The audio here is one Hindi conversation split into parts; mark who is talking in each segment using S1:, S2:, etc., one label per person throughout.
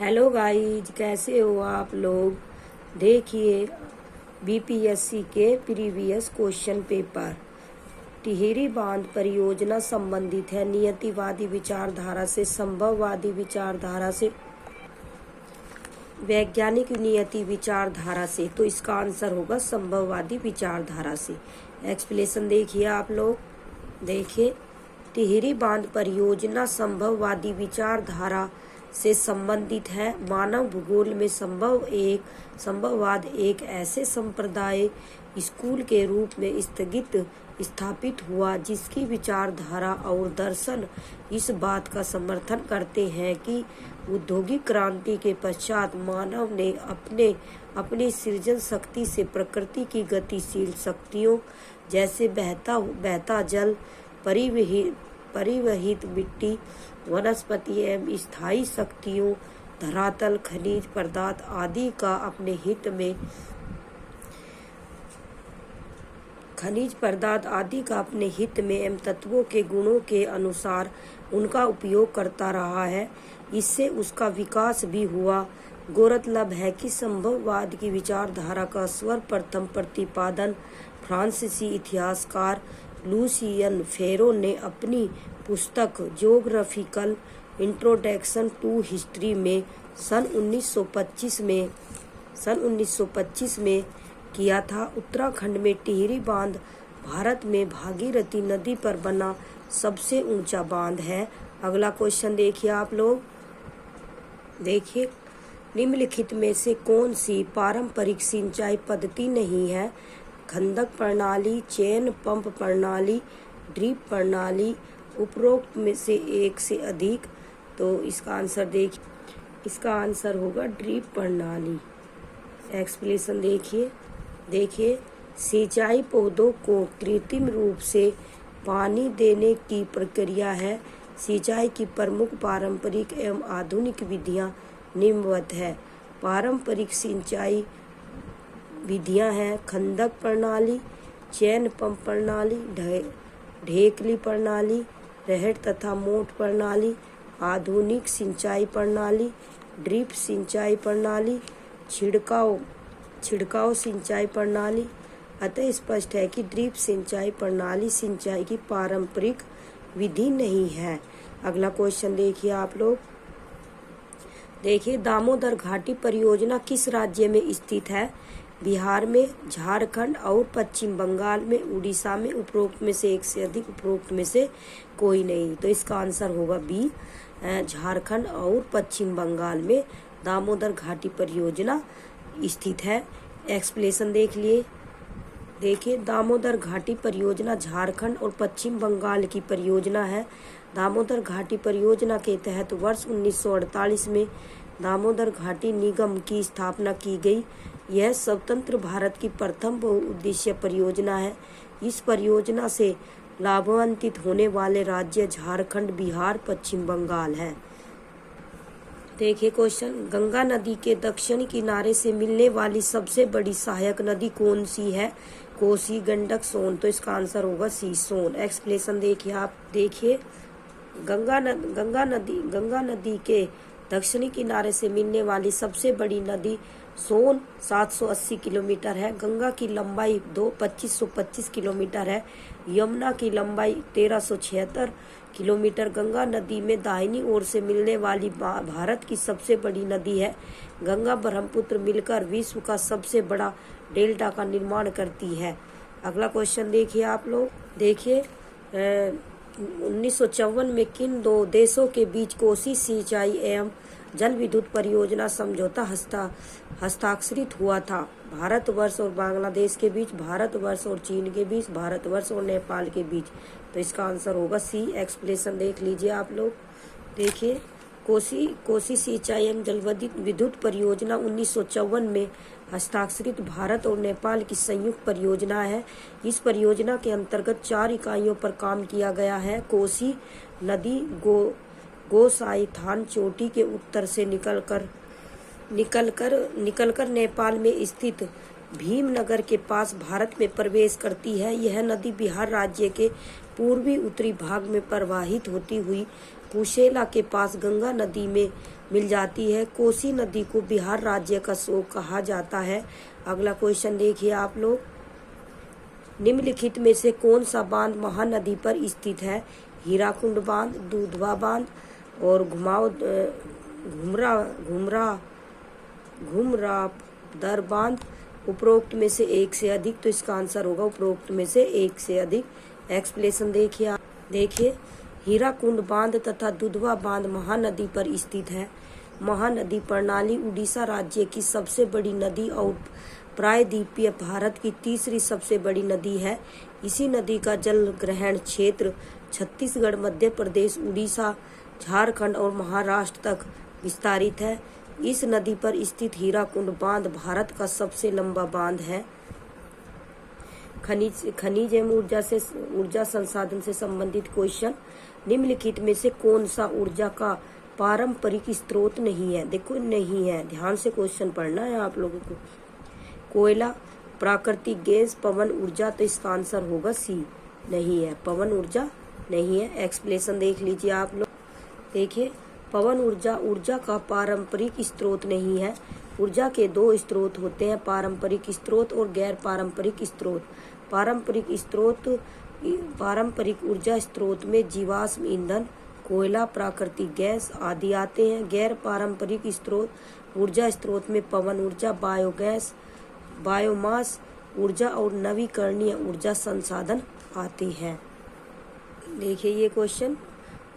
S1: हेलो गाइज, कैसे हो आप लोग। देखिए बीपीएससी के प्रीवियस क्वेश्चन पेपर टिहरी बांध परियोजना संबंधित है नियतिवादी विचारधारा से, संभववादी विचारधारा से, वैज्ञानिक नियति विचारधारा से। तो इसका आंसर होगा संभववादी विचारधारा से। एक्सप्लेनेशन देखिए आप लोग। देखिए टिहरी बांध परियोजना संभववादी विचारधारा से संबंधित है। मानव भूगोल में संभववाद एक ऐसे संप्रदाय स्कूल के रूप में स्थापित हुआ जिसकी विचारधारा और दर्शन इस बात का समर्थन करते हैं कि औद्योगिक क्रांति के पश्चात मानव ने अपनी सृजन शक्ति से प्रकृति की गतिशील शक्तियों जैसे बहता जल, परिवहित मिट्टी, वनस्पति एवं स्थायी शक्तियों, धरातल, खनिज पदार्थ आदि का अपने हित में एवं तत्वों के गुणों के अनुसार उनका उपयोग करता रहा है। इससे उसका विकास भी हुआ। गौरतलब है कि संभववाद की विचारधारा का सर्वप्रथम प्रतिपादन फ्रांसीसी इतिहासकार लुसियन फेरो ने अपनी पुस्तक ज्योग्राफिकल इंट्रोडक्शन टू हिस्ट्री में सन 1925 में किया था। उत्तराखंड में टिहरी बांध भारत में भागीरथी नदी पर बना सबसे ऊंचा बांध है। अगला क्वेश्चन देखिए आप लोग। देखिए निम्नलिखित में से कौन सी पारंपरिक सिंचाई पद्धति नहीं है? खंदक प्रणाली, चेन पंप प्रणाली, ड्रिप प्रणाली, उपरोक्त में से एक से अधिक। तो इसका आंसर इसका आंसर होगा ड्रिप प्रणाली। एक्सप्लेनेशन देखिए सिंचाई पौधों को कृत्रिम रूप से पानी देने की प्रक्रिया है। सिंचाई की प्रमुख पारंपरिक एवं आधुनिक विधियां निम्नवत है। पारंपरिक सिंचाई विधियां हैं खंदक प्रणाली, चैन पंप प्रणाली, ढेकली प्रणाली, रहर तथा मोट प्रणाली। आधुनिक सिंचाई प्रणाली ड्रिप सिंचाई प्रणाली, छिड़काव सिंचाई प्रणाली। अतः स्पष्ट है कि ड्रिप सिंचाई प्रणाली सिंचाई की पारंपरिक विधि नहीं है। अगला क्वेश्चन देखिए आप लोग। देखिए दामोदर घाटी परियोजना किस राज्य में स्थित है? बिहार में, झारखंड और पश्चिम बंगाल में, उड़ीसा में। उपरोक्त में से एक से अधिक, उपरोक्त में से कोई नहीं। तो इसका आंसर होगा बी, झारखंड और पश्चिम बंगाल में दामोदर घाटी परियोजना स्थित है। एक्सप्लेनेशन देखिए दामोदर घाटी परियोजना झारखंड और पश्चिम बंगाल की परियोजना है। दामोदर घाटी परियोजना के तहत वर्ष 1948 में दामोदर घाटी निगम की स्थापना की गई। यह स्वतंत्र भारत की प्रथम बहुउद्देशीय परियोजना है। इस परियोजना से लाभान्वित होने वाले राज्य झारखंड, बिहार, पश्चिम बंगाल है। देखिए क्वेश्चन, गंगा नदी के दक्षिणी किनारे से मिलने वाली सबसे बड़ी सहायक नदी कौन सी है? कोसी, गंडक, सोन। तो इसका आंसर होगा सी, सोन। एक्सप्लेनेशन देखिए गंगा नदी के दक्षिणी किनारे से मिलने वाली सबसे बड़ी नदी सोन 780 किलोमीटर है। गंगा की लंबाई 2525 किलोमीटर है। यमुना की लंबाई 1376 किलोमीटर। गंगा नदी में दाहिनी ओर से मिलने वाली भारत की सबसे बड़ी नदी है। गंगा ब्रह्मपुत्र मिलकर विश्व का सबसे बड़ा डेल्टा का निर्माण करती है। अगला क्वेश्चन देखिए आप लोग। देखिए 1954 में किन दो देशों के बीच कोसी सिंचाई एवं जल विद्युत परियोजना समझौता हस्ताक्षरित हुआ था? भारतवर्ष और बांग्लादेश के बीच, भारतवर्ष और चीन के बीच, भारतवर्ष और नेपाल के बीच। तो इसका आंसर होगा सी। एक्सप्लेनेशन देख लीजिए आप लोग। देखिए कोसी सिंचाई एवं जल विद्युत परियोजना 1954 में हस्ताक्षरित भारत और नेपाल की संयुक्त परियोजना है। इस परियोजना के अंतर्गत 4 इकाइयों पर काम किया गया है। कोसी नदी गोसाइथान चोटी के उत्तर से निकलकर नेपाल में स्थित भीमनगर के पास भारत में प्रवेश करती है। यह नदी बिहार राज्य के पूर्वी उत्तरी भाग में प्रवाहित होती हुई कुशेला के पास गंगा नदी में मिल जाती है। कोसी नदी को बिहार राज्य का शोक कहा जाता है। अगला क्वेश्चन देखिए आप लोग, निम्नलिखित में से कौन सा बांध महानदी पर स्थित है? हीराकुंड बांध, दुधवा बांध और घुमरापदर बांध। उपरोक्त में से एक से अधिक, तो इसका आंसर होगा उपरोक्त में से एक से अधिक। एक्सप्लेनेशन देखिए आप, देखिए हीराकुंड बांध तथा दुधवा बांध महानदी पर स्थित है। महानदी प्रणाली उड़ीसा राज्य की सबसे बड़ी नदी और प्रायद्वीपीय भारत की तीसरी सबसे बड़ी नदी है। इसी नदी का जल ग्रहण क्षेत्र छत्तीसगढ़, मध्य प्रदेश, उड़ीसा, झारखंड और महाराष्ट्र तक विस्तारित है। इस नदी पर स्थित हीराकुंड बांध भारत का सबसे लंबा बांध है। खनिज एवं ऊर्जा संसाधन से संबंधित क्वेश्चन, निम्नलिखित में से कौन सा ऊर्जा का पारंपरिक स्रोत नहीं है? देखो नहीं है, ध्यान से क्वेश्चन पढ़ना है आप लोगों को। कोयला, प्राकृतिक गैस, पवन ऊर्जा, तो इसका आंसर होगा सी, नहीं है, पवन ऊर्जा नहीं है। एक्सप्लेनेशन देख लीजिए आप लोग, देखिए पवन ऊर्जा का पारंपरिक स्रोत नहीं है। ऊर्जा के दो स्रोत होते हैं, पारंपरिक स्रोत और गैर पारंपरिक स्रोत। पारंपरिक ऊर्जा स्रोत में जीवाश्म ईंधन, कोयला, प्राकृतिक गैस आदि आते हैं। गैर पारंपरिक ऊर्जा स्रोत में पवन ऊर्जा, बायोगैस, बायोमास ऊर्जा और नवीकरणीय ऊर्जा संसाधन आती हैं। देखिए ये क्वेश्चन,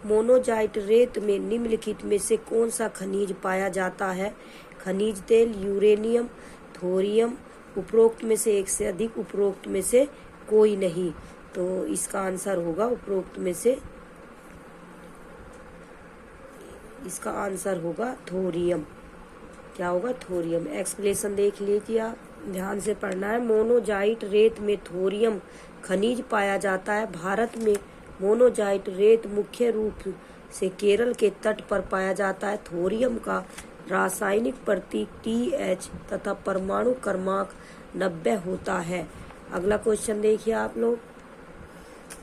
S1: मोनोजाइट रेत में निम्नलिखित में से कौन सा खनिज पाया जाता है? खनिज तेल, यूरेनियम, थोरियम। उपरोक्त में से एक से अधिक, उपरोक्त में से कोई नहीं, तो इसका आंसर होगा उपरोक्त में से, इसका आंसर होगा थोरियम। क्या होगा? थोरियम। एक्सप्लेनेशन देख लीजिए आप, ध्यान से पढ़ना है। मोनोजाइट रेत में थोरियम खनिज पाया जाता है। भारत में मोनोजाइट रेत मुख्य रूप से केरल के तट पर पाया जाता है। थोरियम का रासायनिक प्रतीक TH तथा परमाणु क्रमांक 90 होता है। अगला क्वेश्चन देखिए आप लोग,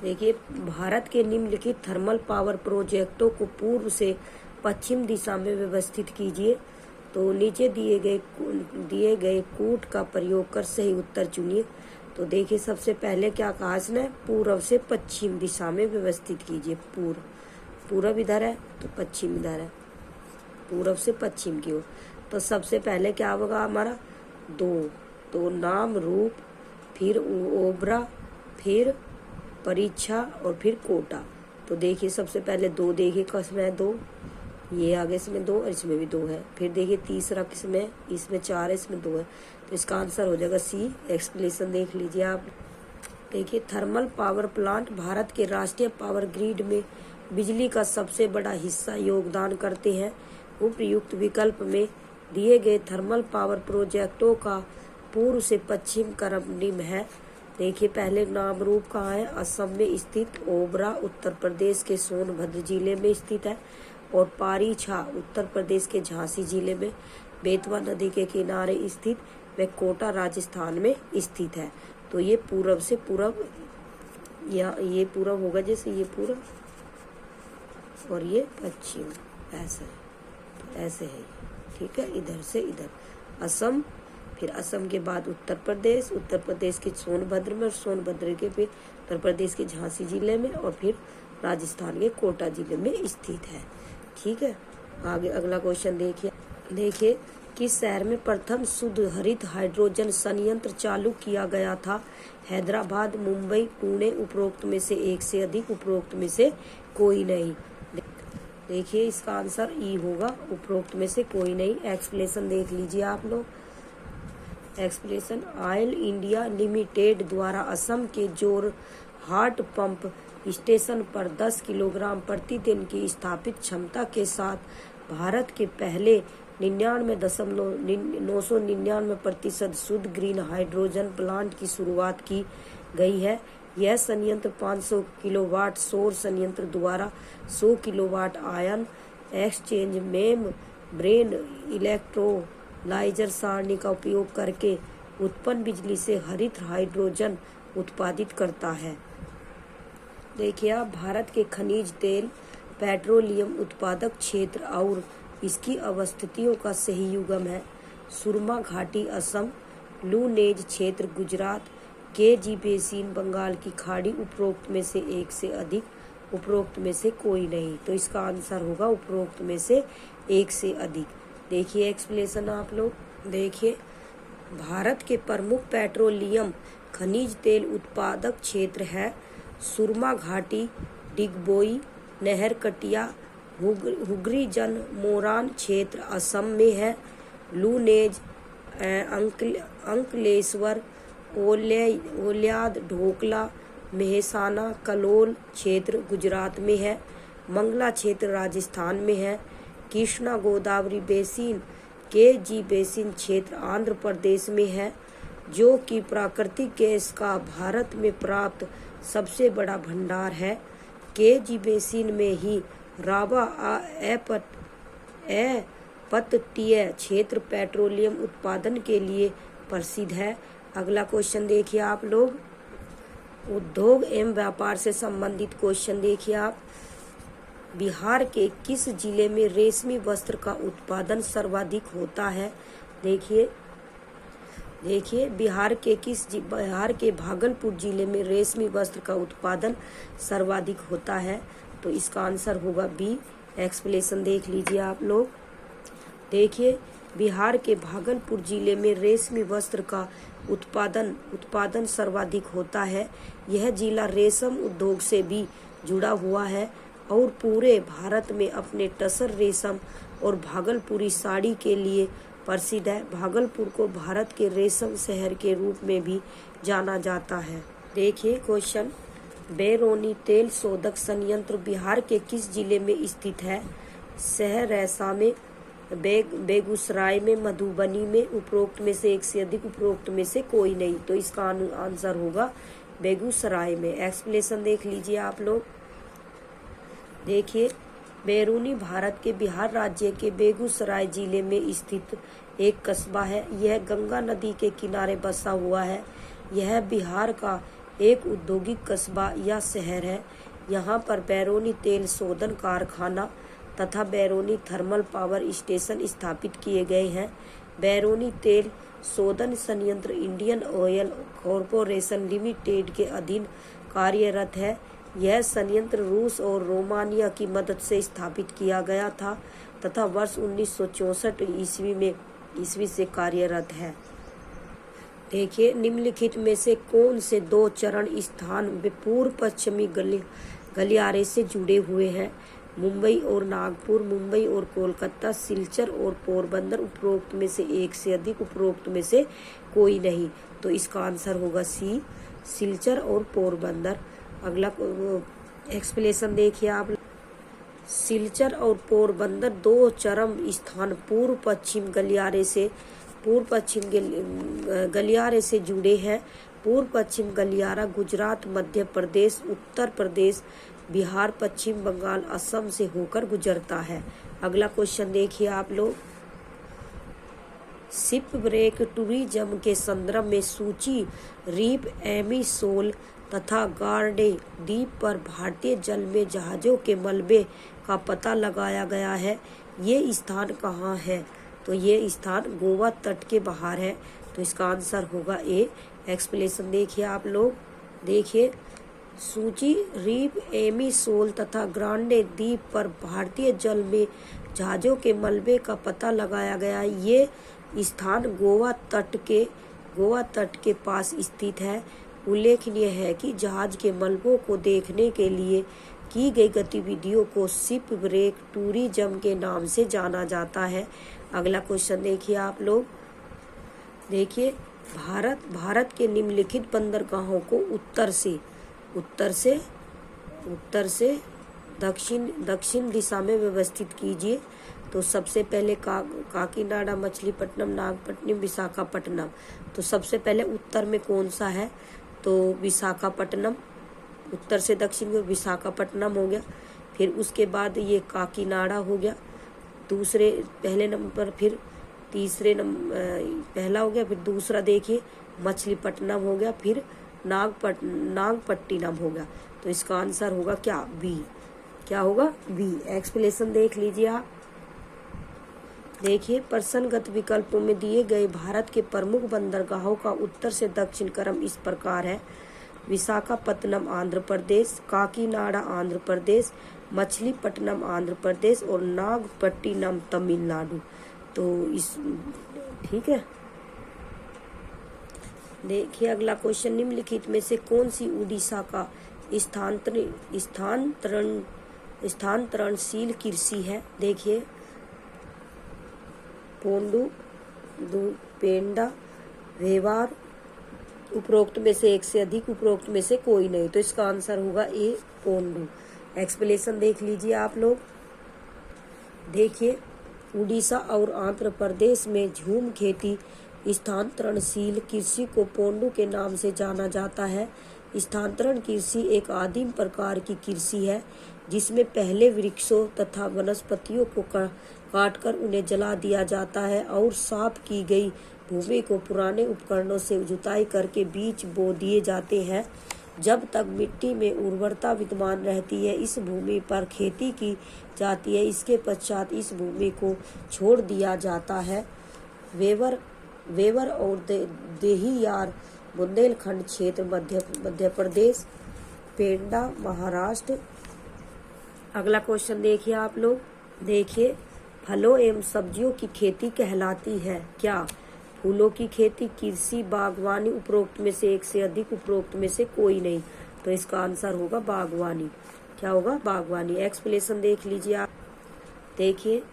S1: देखिए भारत के निम्नलिखित थर्मल पावर प्रोजेक्टों को पूर्व से पश्चिम दिशा में व्यवस्थित कीजिए। तो नीचे दिए गए कूट का प्रयोग कर सही उत्तर चुनिए। तो देखिए सबसे पहले क्या कहा इसने, पूर्व से पश्चिम दिशा में व्यवस्थित कीजिए। पूर्व इधर है तो पश्चिम इधर है, पूर्व से पश्चिम की ओर। तो सबसे पहले क्या होगा हमारा, दो, तो नाम रूप, फिर ओबरा, फिर परीक्षा और फिर कोटा। तो देखिए सबसे पहले दो, देखिए किसमें है दो, ये आगे इसमें दो और इसमें भी दो है। फिर देखिए तीसरा किसमें, इसमें 4 है, इसमें 2 है, तो इसका आंसर हो जाएगा सी। एक्सप्लेनेशन देख लीजिए आप, देखिए थर्मल पावर प्लांट भारत के राष्ट्रीय पावर ग्रिड में बिजली का सबसे बड़ा हिस्सा योगदान करते हैं। उपयुक्त विकल्प में दिए गए थर्मल पावर प्रोजेक्टों का पूर्व से पश्चिम क्रम निम्न है। देखिए पहले नाम रूप कहाँ है, असम में स्थित, ओबरा उत्तर प्रदेश के सोनभद्र जिले में स्थित है, और पारीछा उत्तर प्रदेश के झांसी जिले में बेतवा नदी के किनारे स्थित, व कोटा राजस्थान में स्थित है। तो ये पूर्व से पूर्व, या ये पूर्व होगा, जैसे ये पूर्व और ये पश्चिम, ऐसा है, तो ऐसे है, ठीक है, इधर से इधर असम, फिर असम के बाद उत्तर प्रदेश के सोनभद्र में, और सोनभद्र के फिर उत्तर प्रदेश के झांसी जिले में, और फिर राजस्थान के कोटा जिले में स्थित है। ठीक है, आगे अगला क्वेश्चन देखिए किस शहर में प्रथम शुद्ध हरित हाइड्रोजन संयंत्र चालू किया गया था? हैदराबाद, मुंबई, पुणे। उपरोक्त में से एक से अधिक, उपरोक्त में से कोई नहीं। देखिए इसका आंसर ई होगा, उपरोक्त में से कोई नहीं। एक्सप्लेनेशन देख लीजिए आप लोग। एक्सप्लेनेशन, ऑयल इंडिया लिमिटेड द्वारा असम के जोरहाट पंप स्टेशन पर 10 किलोग्राम प्रतिदिन की स्थापित क्षमता के साथ भारत के पहले 99.999% शुद्ध ग्रीन हाइड्रोजन प्लांट की शुरुआत की गई है। यह संयंत्र 500 किलोवाट सौर संयंत्र द्वारा 100 kilowatt ion exchange membrane electrolyser सारणी का उपयोग करके उत्पन्न बिजली से हरित हाइड्रोजन उत्पादित करता है। देखिए आप, भारत के खनिज तेल, पेट्रोलियम उत्पादक क्षेत्र और इसकी अवस्थितियों का सही युग्म है सुरमा घाटी असम, लू नेज क्षेत्र गुजरात, केजी बेसिन बंगाल की खाड़ी। उपरोक्त में से एक से अधिक, उपरोक्त में से कोई नहीं। तो इसका आंसर होगा उपरोक्त में से एक से अधिक। देखिए एक्सप्लेनेशन आप लोग देखिए। भारत के प्रमुख पेट्रोलियम खनिज तेल उत्पादक क्षेत्र है सुरमा घाटी, डिगबोई, नहरकटिया, हुगली जन मोरान क्षेत्र असम में है। लूनेज, अंकलेश्वर, ओलियाद, ढोकला, मेहसाना, कलोल क्षेत्र गुजरात में है। मंगला क्षेत्र राजस्थान में है। Krishna Godavari basin, KG basin क्षेत्र आंध्र प्रदेश में है, जो कि प्राकृतिक गैस का भारत में प्राप्त सबसे बड़ा भंडार है। केजी बेसिन में ही रावा अपतटीय क्षेत्र पेट्रोलियम उत्पादन के लिए प्रसिद्ध है। अगला क्वेश्चन देखिए आप लोग। उद्योग एवं व्यापार से संबंधित क्वेश्चन देखिए आप। बिहार के किस जिले में रेशमी वस्त्र का उत्पादन सर्वाधिक होता है? देखिए बिहार के भागलपुर जिले में रेशमी वस्त्र का उत्पादन सर्वाधिक होता है। तो इसका आंसर होगा बी। एक्सप्लेनेशन देख लीजिए आप लोग। देखिए बिहार के भागलपुर जिले में रेशमी वस्त्र का उत्पादन सर्वाधिक होता है। यह जिला रेशम उद्योग से भी जुड़ा हुआ है और पूरे भारत में अपने टसर रेशम और भागलपुरी साड़ी के लिए प्रसिद्ध है। भागलपुर को भारत के रेशम शहर के रूप में भी जाना जाता है। देखिए क्वेश्चन। बैरोनी तेल शोधक संयंत्र बिहार के किस जिले में स्थित है? सहरसा में, बेगूसराय में, मधुबनी में। उपरोक्त में से एक से अधिक, उपरोक्त में से कोई नहीं। तो इसका आंसर होगा बेगूसराय में। एक्सप्लेनेशन देख लीजिए आप लोग। देखिए बैरूनी भारत के बिहार राज्य के बेगूसराय जिले में स्थित एक कस्बा है। यह गंगा नदी के किनारे बसा हुआ है। यह बिहार का एक औद्योगिक कस्बा या शहर है। यहाँ पर बैरूनी तेल शोधन कारखाना तथा बैरूनी थर्मल पावर स्टेशन स्थापित किए गए हैं। बैरूनी तेल शोधन संयंत्र इंडियन ऑयल कॉरपोरेशन लिमिटेड के अधीन कार्यरत है। यह संयंत्र रूस और रोमानिया की मदद से स्थापित किया गया था तथा वर्ष 1964 ईस्वी से कार्यरत है। देखिए निम्नलिखित में से कौन से दो चरण स्थान पूर्व पश्चिमी गलियारे से जुड़े हुए हैं? मुंबई और नागपुर, मुंबई और कोलकाता, सिलचर और पोरबंदर। उपरोक्त में से एक से अधिक, उपरोक्त में से कोई नहीं। तो इसका आंसर होगा सी, सिलचर और पोरबंदर। अगला एक्सप्लेनेशन देखिए आप। सिलचर और पोरबंदर दो चरम स्थान पूर्व पश्चिम गलियारे से जुड़े हैं। पूर्व पश्चिम गलियारा गुजरात, मध्य प्रदेश, उत्तर प्रदेश, बिहार, पश्चिम बंगाल, असम से होकर गुजरता है। अगला क्वेश्चन देखिए आप लोग। शिप ब्रेक टूरिज्म के संदर्भ में सूची रीप, एमी, सोल तथा गार्डे द्वीप पर भारतीय जल में जहाजों के मलबे का पता लगाया गया है। ये स्थान कहाँ है? तो ये स्थान गोवा तट के बाहर है। तो इसका आंसर होगा ए। एक्सप्लेनेशन देखिए आप लोग। देखिए सूची रीप, एमी, सोल तथा ग्रांडे द्वीप पर भारतीय जल में जहाजों के मलबे का पता लगाया गया। ये स्थान गोवा तट के पास स्थित है। उल्लेखनीय है कि जहाज के मलबों को देखने के लिए की गई गतिविधियों को शिप ब्रेक टूरिज्म के नाम से जाना जाता है। अगला क्वेश्चन देखिए आप लोग। देखिए भारत के निम्नलिखित बंदरगाहों को उत्तर से दक्षिण दिशा में व्यवस्थित कीजिए। तो सबसे पहले काकीनाडा, मछलीपट्टनम, नागपट्टनम, विशाखापट्टनम। तो सबसे पहले उत्तर में कौन सा है? तो विशाखापट्टनम। उत्तर से दक्षिण में विशाखापट्टनम हो गया। फिर उसके बाद ये काकीनाडा हो गया पहले नंबर, फिर तीसरे नंबर पहला हो गया, फिर दूसरा देखिए मछलीपट्टनम हो गया, फिर नागपट्टिनम हो गया। तो इसका आंसर होगा क्या? बी। क्या होगा? बी। एक्सप्लेनेशन देख लीजिए आप। देखिए प्रश्नगत विकल्पों में दिए गए भारत के प्रमुख बंदरगाहों का उत्तर से दक्षिण क्रम इस प्रकार है। विशाखापत्तनम आंध्र प्रदेश, काकीनाडा आंध्र प्रदेश, मछलीपट्टनम आंध्र प्रदेश और नागपट्टिनम तमिलनाडु। तो इस ठीक है। देखिए अगला क्वेश्चन, निम्नलिखित में से कौन सी उड़ीसा का स्थानांतरणशील कृषि है? देखिए पोंडू, पेंडा, वेवार, उपरोक्त में से एक से अधिक, उपरोक्त में से कोई नहीं। तो इसका आंसर होगा ए पोंडू। एक्सप्लेनेशन देख लीजिए आप लोग। देखिए उड़ीसा और आंध्र प्रदेश में झूम खेती स्थानांतरणशील कृषि को पोंडू के नाम से जाना जाता है। स्थानांतरण कृषि एक आदिम प्रकार की कृषि है जिसमें पहले वृक्षों तथा वनस्पतियों को काटकर उन्हें जला दिया जाता है और साफ की गई भूमि को पुराने उपकरणों से जुताई करके बीज बो दिए जाते हैं। जब तक मिट्टी में उर्वरता विद्यमान रहती है इस भूमि पर खेती की जाती है। इसके पश्चात इस भूमि को छोड़ दिया जाता है। वेवर और देहियार बुंदेलखंड क्षेत्र मध्य प्रदेश, पेंडा महाराष्ट्र। अगला क्वेश्चन देखिए आप लोग। देखिए फलों एवं सब्जियों की खेती कहलाती है क्या? फूलों की खेती, कृषि, बागवानी। उपरोक्त में से एक से अधिक, उपरोक्त में से कोई नहीं। तो इसका आंसर होगा बागवानी। क्या होगा? बागवानी। एक्सप्लेनेशन देख लीजिए आप। देखिए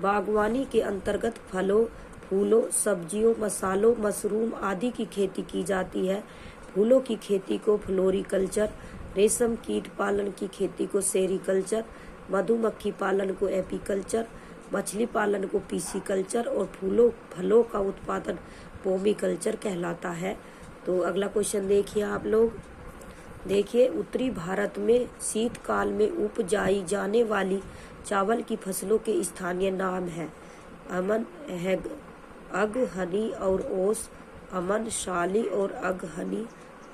S1: बागवानी के अंतर्गत फलों, फूलों, सब्जियों, मसालों, मशरूम आदि की खेती की जाती है। फूलों की खेती को फ्लोरिकल्चर, रेशम कीट पालन की खेती को सेरिकल्चर, मधुमक्खी पालन को एपीकल्चर, मछली पालन को पीसीकल्चर और फलों का उत्पादन पोमीकल्चर कहलाता है। तो अगला क्वेश्चन देखिए आप लोग। देखिए उत्तरी भारत में शीतकाल में उपजाई जाने वाली चावल की फसलों के स्थानीय नाम हैं अमन, अगहनी और ओस, अमन, शाली और अगहनी,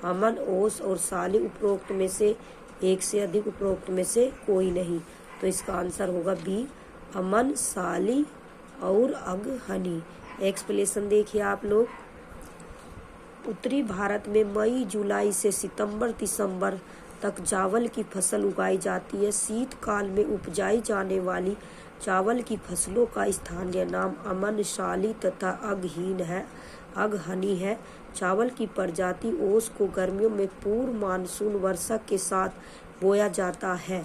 S1: अमन, ओस और शाली। उपरोक्त में से एक से अधिक, उपरोक्त में से कोई नहीं। तो इसका आंसर होगा बी अमन, शाली और अगहनी। एक्सप्लेनेशन देखिए आप लोग। उत्तरी भारत में मई जुलाई से सितंबर दिसंबर तक चावल की फसल उगाई जाती है। शीतकाल में उपजाई जाने वाली चावल की फसलों का स्थानीय नाम अमन, शाली तथा अगहनी है। चावल की प्रजाति ओस को गर्मियों में पूर्व मानसून वर्षा के साथ बोया जाता है।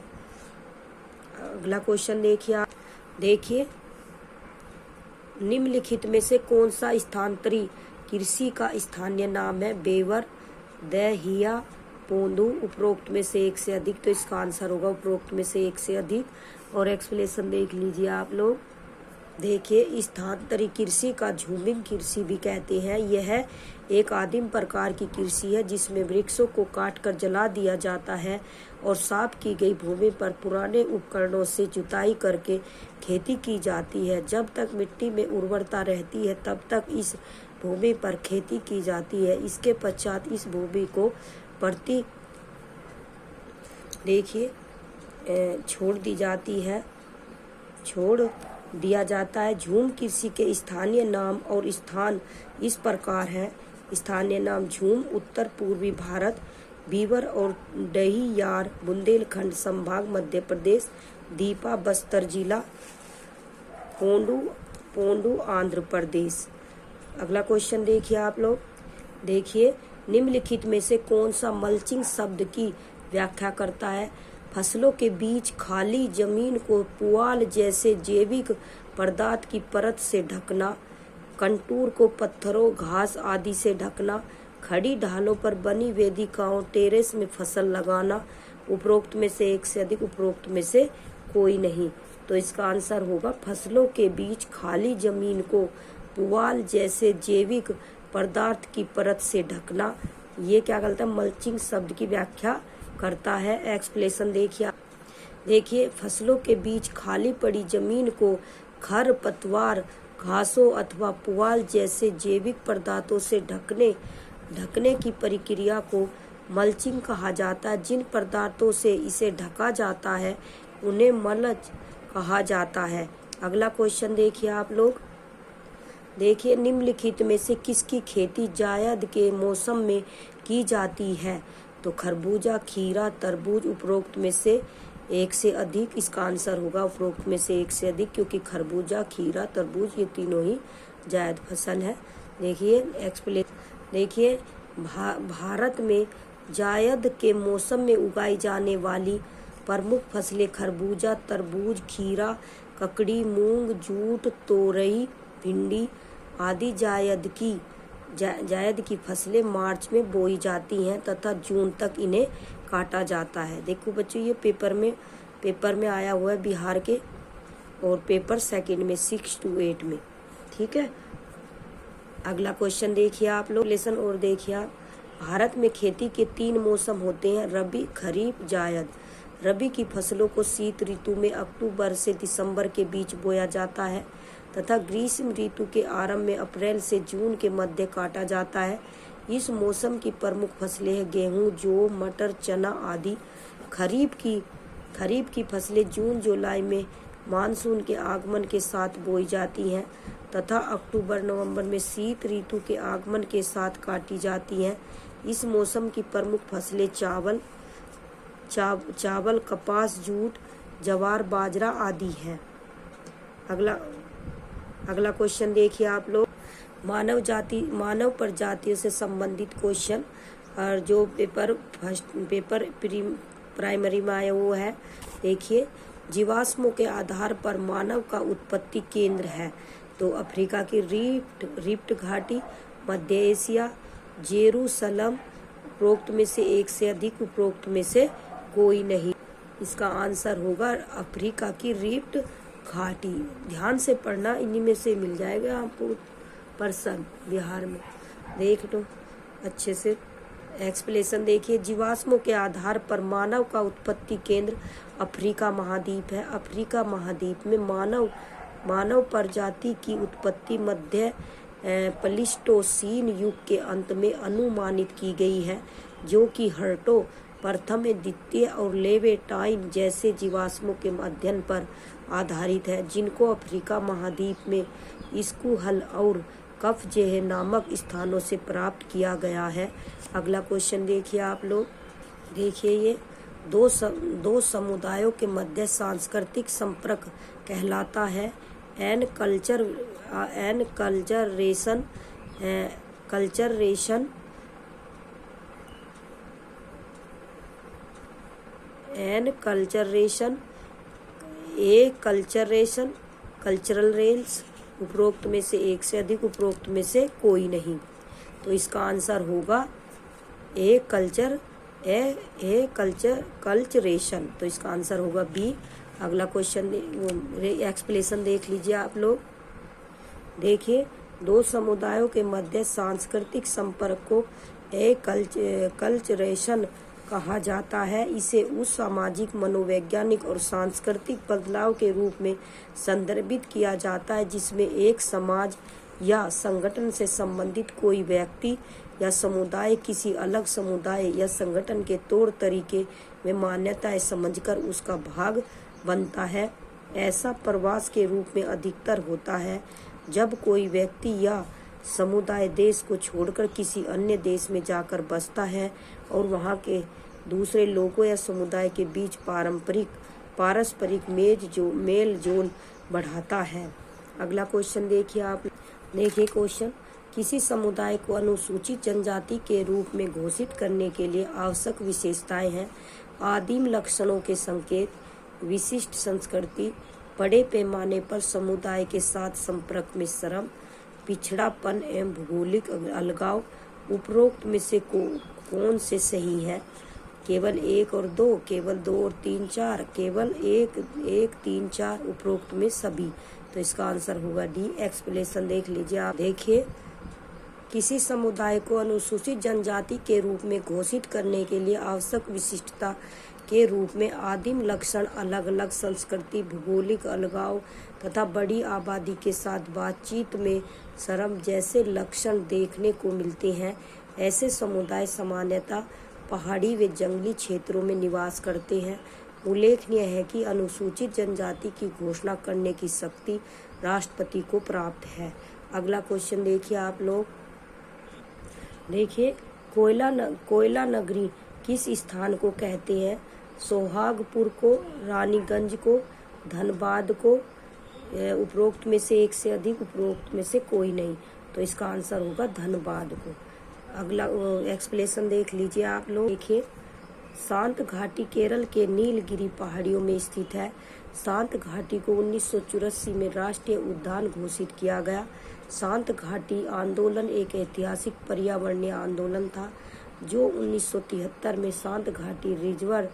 S1: अगला क्वेश्चन देखिए आप। देखिए निम्नलिखित में से कौन सा स्थानांतरी कृषि का स्थानीय नाम है? बेवर, दहिया, पोंदू। उपरोक्त में से एक से अधिक। तो इसका आंसर होगा उपरोक्त में से एक से अधिक। और एक्सप्लेनेशन देख लीजिए आप लोग। देखिए स्थानांतरी कृषि का झूमिंग कृषि भी कहते हैं। यह एक आदिम प्रकार की कृषि है जिसमें वृक्षों को काटकर जला दिया जाता है और साफ की गई भूमि पर पुराने उपकरणों से जुताई करके खेती की जाती है। जब तक मिट्टी में उर्वरता रहती है तब तक इस भूमि पर खेती की जाती है। इसके पश्चात इस भूमि को छोड़ दिया जाता है। झूम कृषि के स्थानीय नाम और स्थान इस प्रकार है। स्थानीय नाम झूम उत्तर पूर्वी भारत, बीवर और दहियार बुंदेलखंड संभाग मध्य प्रदेश, दीपा बस्तर जिला, पोंडू आंध्र प्रदेश। अगला क्वेश्चन देखिए आप लोग। देखिए निम्नलिखित में से कौन सा मल्चिंग शब्द की व्याख्या करता है? फसलों के बीच खाली जमीन को पुआल जैसे जैविक पदार्थ की परत से ढकना, कंटूर को पत्थरों, घास आदि से ढकना, खड़ी ढालों पर बनी वेदिकाओं, टेरेस में फसल लगाना। उपरोक्त में से एक से अधिक, उपरोक्त में से कोई नहीं। तो इसका आंसर होगा फसलों के बीच खाली जमीन को पुआल जैसे जैविक पदार्थ की परत से ढकना। ये क्या करता है? मल्चिंग शब्द की व्याख्या करता है। एक्सप्लेनेशन देखिए फसलों के बीच खाली पड़ी जमीन को खर पतवार, घासों अथवा पुआल जैसे जैविक पदार्थों से ढकने की प्रक्रिया को मल्चिंग कहा जाता है। जिन पदार्थों से इसे ढका जाता है उन्हें मल्च कहा जाता है। अगला क्वेश्चन देखिए आप लोग। देखिए निम्नलिखित में से किसकी खेती जायद के मौसम में की जाती है? तो खरबूजा, खीरा, तरबूज, उपरोक्त में से एक से अधिक। इसका आंसर होगा उपरोक्त में से एक से अधिक, क्योंकि खरबूजा, खीरा, तरबूज ये तीनों ही जायद फसल है। देखिए देखिए भारत में जायद के मौसम में उगाई जाने वाली प्रमुख फसलें खरबूजा, तरबूज, खीरा, ककड़ी, मूंग, जूट, तोरई, भिंडी आदि जायद की फसलें मार्च में बोई जाती हैं तथा जून तक इन्हें काटा जाता है। देखो बच्चों, ये पेपर में आया हुआ है बिहार के, और पेपर सेकंड में 6 to 8 में। ठीक है, अगला क्वेश्चन देखिए आप लोग लेसन और देखिए आप। भारत में खेती के 3 मौसम होते हैं, रबी, खरीफ, जायद। रबी की फसलों को शीत ऋतु में अक्टूबर से दिसंबर के बीच बोया जाता है तथा ग्रीष्म ऋतु के आरंभ में अप्रैल से जून के मध्य काटा जाता है। इस मौसम की प्रमुख फसलें हैं गेहूं, जौ, मटर, चना आदि। खरीफ की फसलें जून जुलाई में मानसून के आगमन के साथ बोई जाती हैं तथा अक्टूबर नवंबर में शीत ऋतु के आगमन के साथ काटी जाती हैं। इस मौसम की प्रमुख फसलें चावल, कपास, जूट, ज्वार, बाजरा आदि हैं। अगला क्वेश्चन देखिए आप लोग। मानव प्रजातियों से संबंधित क्वेश्चन, और जो पेपर प्राइमरी में आया वो है। देखिए, जीवाश्मों के आधार पर मानव का उत्पत्ति केंद्र है। तो अफ्रीका की रिफ्ट घाटी, मध्य एशिया, जेरूसलम। उपरोक्त में से एक से अधिक, उपरोक्त में से कोई नहीं। इसका आंसर होगा अफ्रीका की रिफ्ट घाटी। ध्यान से पढ़ना, इन्हीं में से मिल जाएगा आपको पर्सन बिहार में। देख लो अच्छे से। एक्सप्लेनेशन देखिए, जीवाश्मों के आधार पर मानव का उत्पत्ति केंद्र अफ्रीका महाद्वीप है। अफ्रीका महाद्वीप में मानव प्रजाति की उत्पत्ति मध्य प्लीस्टोसीन युग के अंत में अनुमानित की गई है, जो कि हर्टो प्रथम, द्वितीय और लेवेटाइन जैसे जीवाश्मों के अध्ययन पर आधारित है, जिनको अफ्रीका महाद्वीप में स्कूहल और कफजेह नामक स्थानों से प्राप्त किया गया है। अगला क्वेश्चन देखिए आप लोग। देखिए, ये दो समुदायों के मध्य सांस्कृतिक संपर्क कहलाता है कल्चरल रेल्स। उपरोक्त में से एक से अधिक, उपरोक्त में से कोई नहीं। तो इसका आंसर होगा कल्चरेशन। तो इसका आंसर होगा बी। अगला क्वेश्चन एक्सप्लेनेशन देख लीजिए आप लोग। देखिए, दो समुदायों के मध्य सांस्कृतिक संपर्क को कल्चरेशन कहा जाता है। इसे उस सामाजिक, मनोवैज्ञानिक और सांस्कृतिक बदलाव के रूप में संदर्भित किया जाता है जिसमें एक समाज या संगठन से संबंधित कोई व्यक्ति या समुदाय किसी अलग समुदाय या संगठन के तौर तरीके में मान्यताएं समझकर उसका भाग बनता है। ऐसा प्रवास के रूप में अधिकतर होता है जब कोई व्यक्ति या समुदाय देश को छोड़कर किसी अन्य देश में जाकर बसता है और वहाँ के दूसरे लोगों या समुदाय के बीच पारस्परिक मेल जोल बढ़ाता है। अगला क्वेश्चन देखिए आप। देखिए क्वेश्चन, किसी समुदाय को अनुसूचित जनजाति के रूप में घोषित करने के लिए आवश्यक विशेषताएं हैं। आदिम लक्षणों के संकेत, विशिष्ट संस्कृति, बड़े पैमाने पर समुदाय के साथ संपर्क में श्रम, पिछड़ापन एवं भौगोलिक अलगाव। उपरोक्त में से कौन से सही है? केवल 1 और 2, केवल 2 और 3, 4, केवल 1, 3, 4, उपरोक्त में सभी। तो इसका आंसर होगा डी। एक्सप्लेनेशन देख लीजिए आप। देखिए, किसी समुदाय को अनुसूचित जनजाति के रूप में घोषित करने के लिए आवश्यक विशिष्टता के रूप में आदिम लक्षण, अलग अलग संस्कृति, भौगोलिक अलगाव तथा बड़ी आबादी के साथ बातचीत में शर्म जैसे लक्षण देखने को मिलते हैं। ऐसे समुदाय सामान्यतः पहाड़ी व जंगली क्षेत्रों में निवास करते हैं। उल्लेखनीय है कि अनुसूचित जनजाति की घोषणा करने की शक्ति राष्ट्रपति को प्राप्त है। अगला क्वेश्चन देखिए आप लोग। देखिए, कोयला नगरी किस स्थान को कहते हैं? सोहागपुर को, रानीगंज को, धनबाद को, उपरोक्त में से एक से अधिक, उपरोक्त में से कोई नहीं। तो इसका आंसर होगा धनबाद को। अगला एक्सप्लेनेशन देख लीजिए आप लोग। देखिए, शांत घाटी केरल के नीलगिरी पहाड़ियों में स्थित है। शांत घाटी को 1984 में राष्ट्रीय उद्यान घोषित किया गया। शांत घाटी आंदोलन एक ऐतिहासिक पर्यावरणीय आंदोलन था जो 1973 में शांत घाटी रिजर्व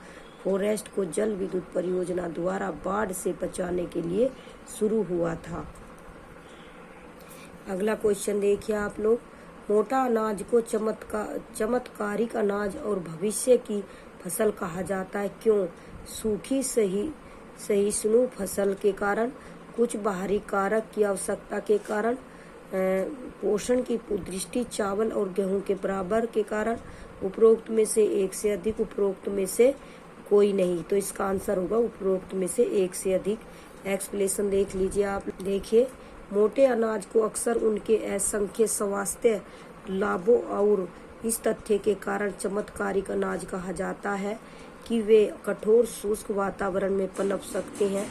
S1: फॉरेस्ट को जल विद्युत परियोजना द्वारा बाढ़ से बचाने के लिए शुरू हुआ था। अगला क्वेश्चन देखिए आप लोग। मोटा अनाज को चमत्कारिक अनाज और भविष्य की फसल कहा जाता है, क्यों? सूखी सहिष्णु फसल के कारण, कुछ बाहरी कारक की आवश्यकता के कारण, पोषण की दृष्टि चावल और गेहूं के बराबर के कारण, उपरोक्त में से एक से अधिक, उपरोक्त में से कोई नहीं। तो इसका आंसर होगा उपरोक्त में से एक से अधिक। एक्सप्लेनेशन देख लीजिए आप। देखिए, मोटे अनाज को अक्सर उनके असंख्य स्वास्थ्य लाभों और इस तथ्य के कारण चमत्कारिक अनाज कहा जाता है कि वे कठोर शुष्क वातावरण में पनप सकते हैं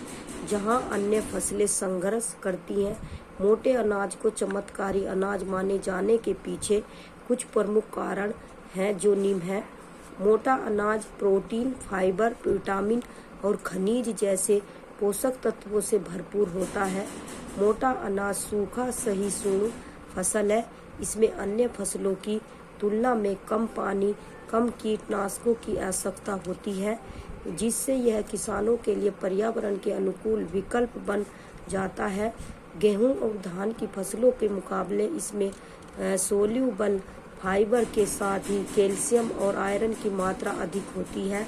S1: जहां अन्य फसलें संघर्ष करती हैं। मोटे अनाज को चमत्कारी अनाज माने जाने के पीछे कुछ प्रमुख कारण हैं जो निम्न है। मोटा अनाज प्रोटीन, फाइबर, विटामिन और खनिज जैसे पोषक तत्वों से भरपूर होता है। मोटा अनाज सूखा सहिष्णु फसल है। इसमें अन्य फसलों की तुलना में कम पानी, कम कीटनाशकों की आवश्यकता होती है, जिससे यह किसानों के लिए पर्यावरण के अनुकूल विकल्प बन जाता है। गेहूं और धान की फसलों के मुकाबले इसमें सोल्यूबल फाइबर के साथ ही कैल्शियम और आयरन की मात्रा अधिक होती है।